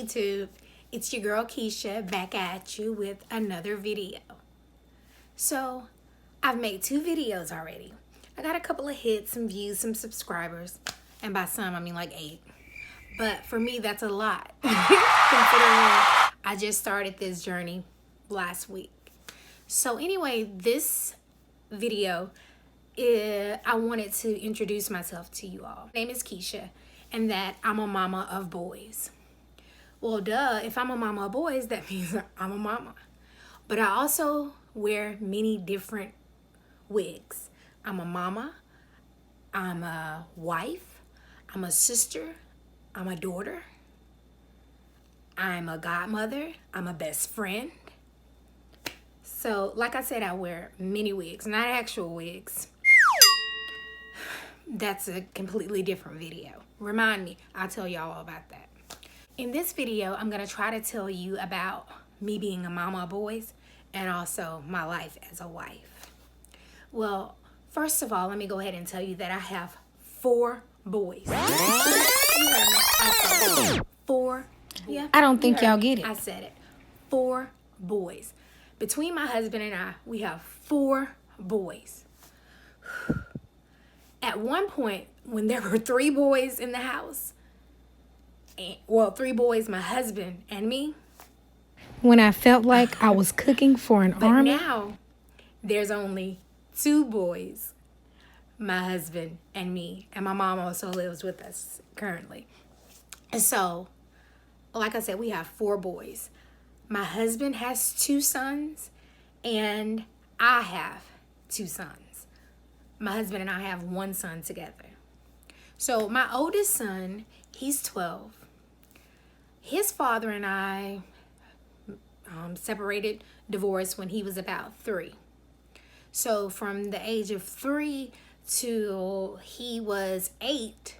YouTube, it's your girl Kesha back at you with another video. So I've made 2 videos already. I got a couple of hits, some views, some subscribers, and by some I mean like 8. But for me that's a lot considering I just started this journey last week. So anyway, this video I wanted to introduce myself to you all. My name is Kesha, and that I'm a mama of boys. Well, duh, if I'm a mama of boys, that means I'm a mama. But I also wear many different wigs. I'm a mama, I'm a wife, I'm a sister, I'm a daughter, I'm a godmother, I'm a best friend. So, like I said, I wear many wigs, not actual wigs. That's a completely different video. Remind me, I'll tell y'all all about that. In this video, I'm gonna try to tell you about me being a mama of boys and also my life as a wife. Well, first of all, let me go ahead and tell you that I have 4 boys. I said 4. Yeah. I don't think y'all get it. I said it. 4 boys. Between my husband and I, we have 4 boys. At one point, when there were 3 boys in the house, 3 boys, my husband and me. When I felt like I was cooking for an army. But now, there's only 2 boys, my husband and me. And my mom also lives with us currently. And so, like I said, we have 4 boys. My husband has 2 sons, and I have 2 sons. My husband and I have 1 son together. So my oldest son, he's 12. His father and I separated, divorced when he was about 3. So from the age of 3 till he was 8,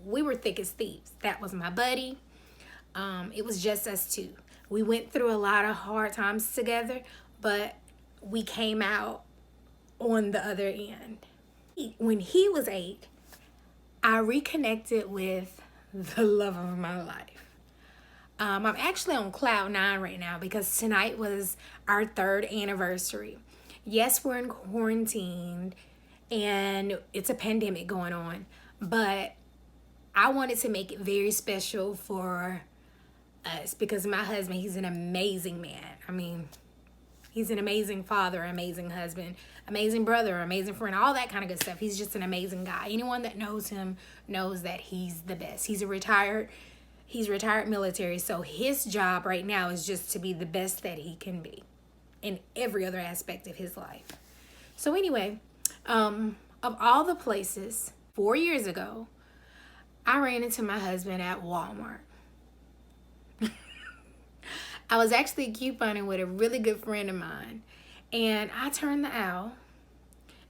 we were thick as thieves. That was my buddy. It was just us 2. We went through a lot of hard times together, but we came out on the other end. When he was 8, I reconnected with the love of my life. I'm actually on cloud 9 right now because tonight was our 3rd anniversary. Yes, we're in quarantine and it's a pandemic going on, but I wanted to make it very special for us because my husband, he's an amazing man. I mean, he's an amazing father, amazing husband, amazing brother, amazing friend, all that kind of good stuff. He's just an amazing guy. Anyone that knows him knows that he's the best. He's retired military, so his job right now is just to be the best that he can be in every other aspect of his life. So anyway, of all the places, 4 years ago, I ran into my husband at Walmart. I was actually couponing with a really good friend of mine, and I turned the aisle,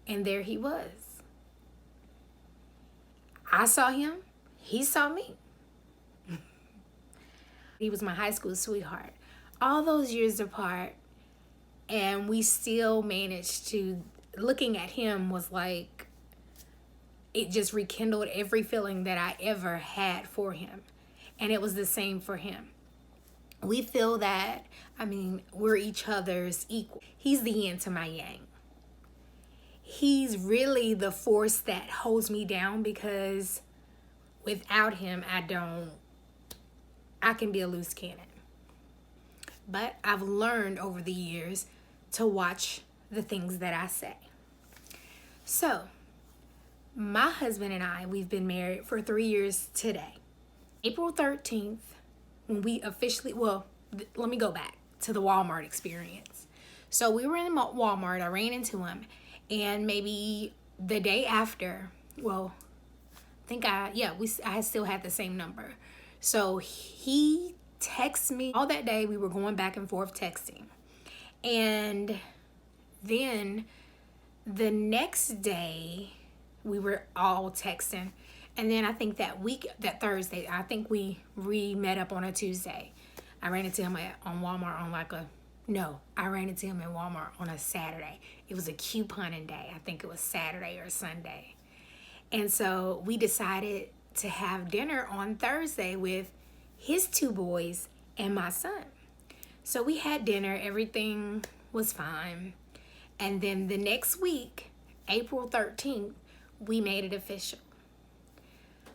and there he was. I saw him, he saw me. He was my high school sweetheart. All those years apart, and we still managed to, looking at him was like, it just rekindled every feeling that I ever had for him. And it was the same for him. We feel that, we're each other's equal. He's the yin to my yang. He's really the force that holds me down because without him, I can be a loose cannon. But I've learned over the years to watch the things that I say. So, my husband and I, we've been married for 3 years today. April 13th, when we officially, let me go back to the Walmart experience. So we were in Walmart, I ran into him, and maybe the day after, I still had the same number. So he texted me all that day. We were going back and forth texting. And then the next day, we were all texting. And then I think that Thursday, I think we met up on a Tuesday. I ran into him on Walmart I ran into him in Walmart on a Saturday. It was a couponing day. I think it was Saturday or Sunday. And so we decided to have dinner on Thursday with his 2 boys, and my son. So we had dinner, everything was fine. And then the next week, April 13th, we made it official.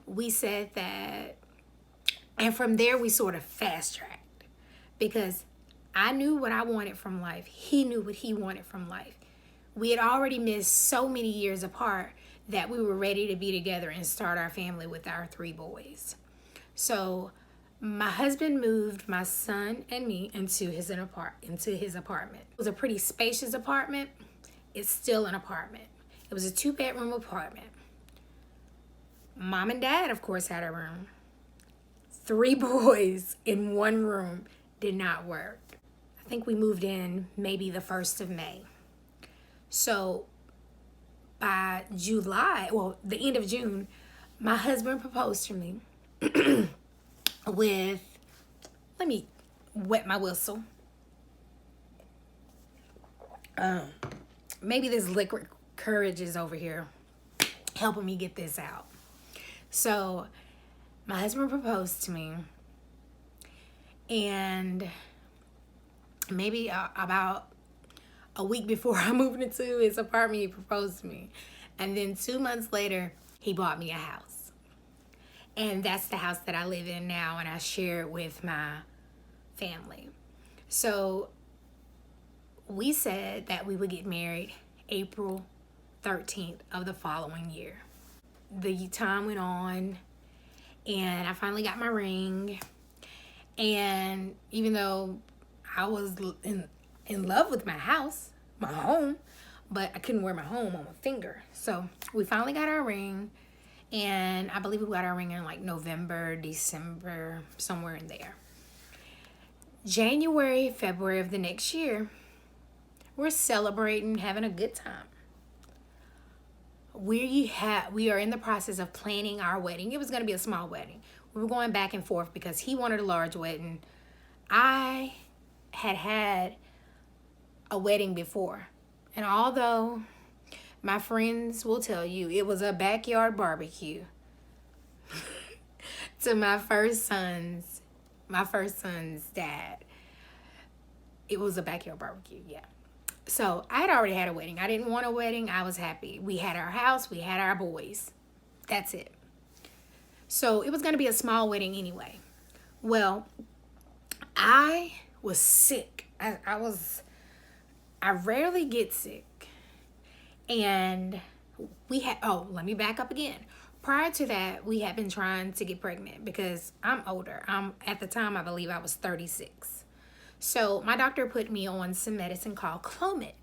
We said that, and from there we sort of fast tracked because I knew what I wanted from life. He knew what he wanted from life. We had already missed so many years apart that we were ready to be together and start our family with our 3 boys. So my husband moved my son and me into his apartment. It was a pretty spacious apartment. It's still an apartment. It was a 2-bedroom apartment. Mom and dad, of course, had a room. 3 boys in 1 room did not work. I think we moved in maybe the 1st of May. So by July, well, the end of June, my husband proposed to me with, let me wet my whistle. Maybe this liquid courage is over here helping me get this out. So my husband proposed to me, and maybe about a week before I moved into his apartment, he proposed to me. And then 2 months later, he bought me a house. And that's the house that I live in now, and I share it with my family. So we said that we would get married April 13th of the following year. The time went on, and I finally got my ring. And even though I was in love with my house, my home, but I couldn't wear my home on my finger. So we finally got our ring, and I believe we got our ring in like November, December, somewhere in there. January, February of the next year, we're celebrating, having a good time. We are in the process of planning our wedding. It was going to be a small wedding. We were going back and forth because he wanted a large wedding. I had a wedding before, and although my friends will tell you it was a backyard barbecue to my first son's dad, it was a backyard barbecue. Yeah. So I had already had a wedding. I didn't want a wedding. I was happy. We had our house. We had our boys. That's it. So it was going to be a small wedding anyway. Well, I was sick. I rarely get sick. And let me back up again. Prior to that, we had been trying to get pregnant because I'm older. At the time, I believe I was 36. So my doctor put me on some medicine called Clomid.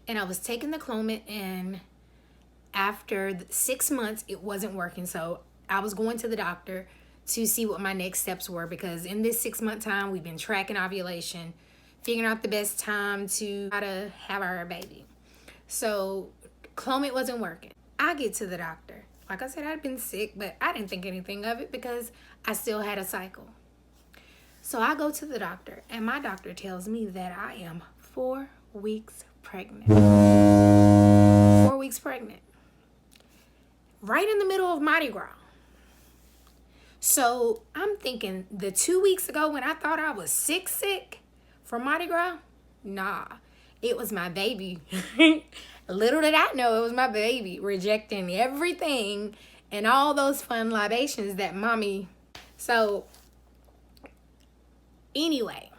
And I was taking the Clomid, and after 6 months, it wasn't working. So I was going to the doctor to see what my next steps were, because in this 6-month time, we've been tracking ovulation, figuring out the best time to how to have our baby. So Clomid wasn't working. I get to the doctor. Like I said, I'd been sick, but I didn't think anything of it because I still had a cycle. So I go to the doctor, and my doctor tells me that I am 4 weeks pregnant. 4 weeks pregnant. Right in the middle of Mardi Gras. So I'm thinking, the 2 weeks ago when I thought I was sick from Mardi Gras, nah, it was my baby. Little did I know it was my baby rejecting everything and all those fun libations that mommy. So anyway,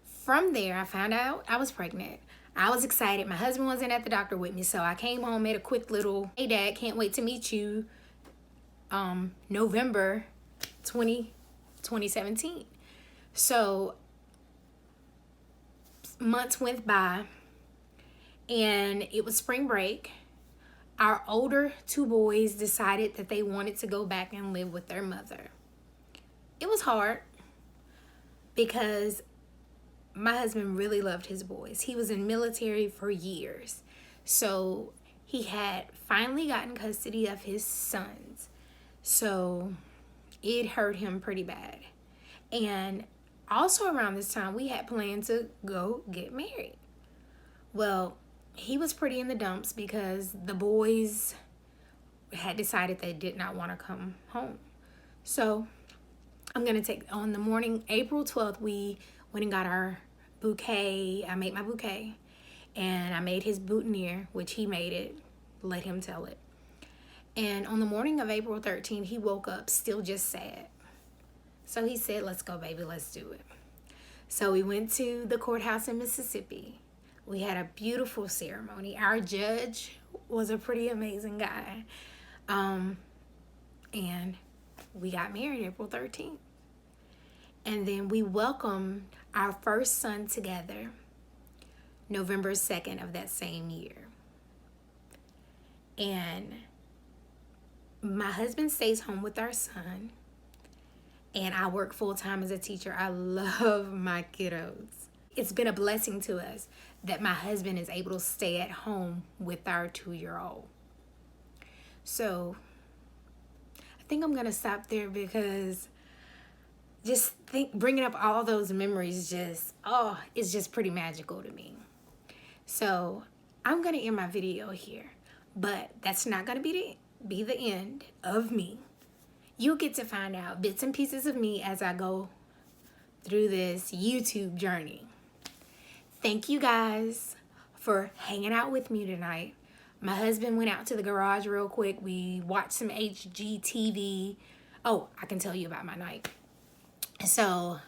from there, I found out I was pregnant. I was excited. My husband wasn't at the doctor with me, so I came home, made a quick little, "Hey Dad, can't wait to meet you." November 2017. So months went by, and it was spring break. Our older 2 boys decided that they wanted to go back and live with their mother. It was hard because my husband really loved his boys. He was in military for years. So he had finally gotten custody of his sons. So it hurt him pretty bad. And also around this time, we had planned to go get married. Well, he was pretty in the dumps because the boys had decided they did not want to come home. So I'm going to take, on the morning, April 12th, we went and got our bouquet. I made my bouquet. And I made his boutonniere, which he made it. Let him tell it. And on the morning of April 13th, he woke up still just sad. So he said, let's go, baby, let's do it. So we went to the courthouse in Mississippi. We had a beautiful ceremony. Our judge was a pretty amazing guy. And we got married April 13th. And then we welcomed our first son together November 2nd of that same year. And my husband stays home with our son. And I work full-time as a teacher. I love my kiddos. It's been a blessing to us that my husband is able to stay at home with our 2-year-old. So I think I'm going to stop there because just bringing up all those memories it's just pretty magical to me. So I'm going to end my video here, but that's not going to be the end of me. You'll get to find out bits and pieces of me as I go through this YouTube journey. Thank you guys for hanging out with me tonight. My husband went out to the garage real quick. We watched some HGTV. Oh, I can tell you about my night. So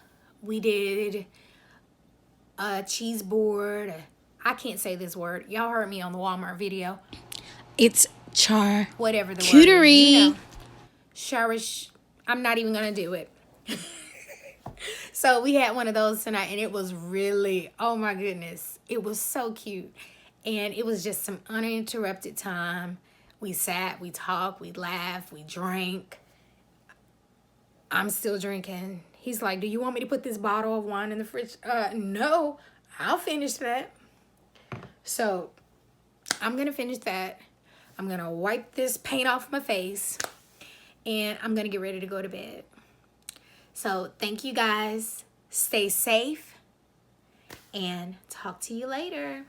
we did a cheese board. I can't say this word. Y'all heard me on the Walmart video. It's char. Whatever the Cutery. word is. You know, Sharish. I'm not even going to do it. So we had one of those tonight, and it was really, oh my goodness, it was so cute. And it was just some uninterrupted time. We sat, we talked, we laughed, we drank. I'm still drinking. He's like, do you want me to put this bottle of wine in the fridge? No, I'll finish that. So I'm going to finish that. I'm going to wipe this paint off my face, and I'm going to get ready to go to bed. So thank you guys. Stay safe, and talk to you later.